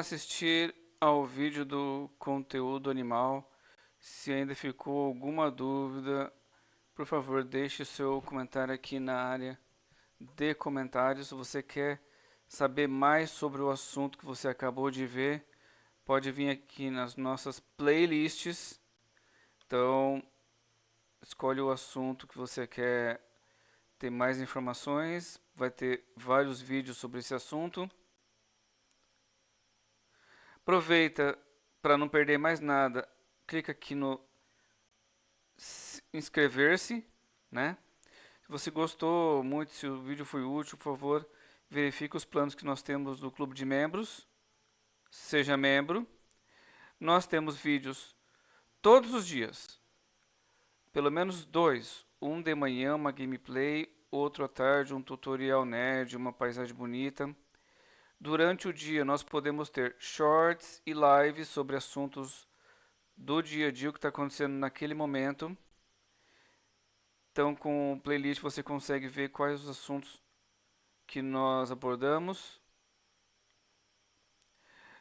assistir ao vídeo do conteúdo animal. Se ainda ficou alguma dúvida, por favor, deixe seu comentário aqui na área de comentários. Se você quer saber mais sobre o assunto que você acabou de ver, pode vir aqui nas nossas playlists. Então, escolhe o assunto que você quer ter mais informações. Vai ter vários vídeos sobre esse assunto. Aproveita para não perder mais nada. Clica aqui no inscrever-se, né? Se você gostou muito, se o vídeo foi útil, por favor, verifique os planos que nós temos do clube de membros. Seja membro. Nós temos vídeos todos os dias. Pelo menos dois. Um de manhã, uma gameplay, outro à tarde, um tutorial nerd, uma paisagem bonita. Durante o dia nós podemos ter shorts e lives sobre assuntos do dia a dia, o que está acontecendo naquele momento. Então, com o playlist você consegue ver quais os assuntos que nós abordamos.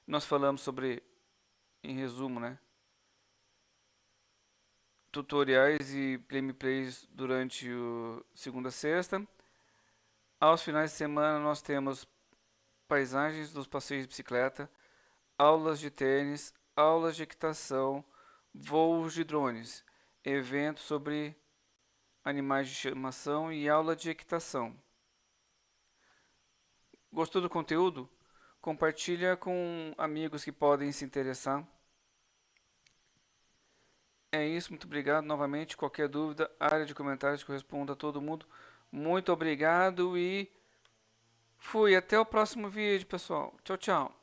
Nós falamos sobre, em resumo, né, tutoriais e gameplays durante o segunda a sexta. Aos finais de semana nós temos paisagens dos passeios de bicicleta, aulas de tênis, aulas de equitação, voos de drones, eventos sobre animais de estimação e aula de equitação. Gostou do conteúdo? Compartilha com amigos que podem se interessar. É isso, muito obrigado novamente. Qualquer dúvida, área de comentários que eu respondo a todo mundo. Muito obrigado e fui. Até o próximo vídeo, pessoal. Tchau, tchau.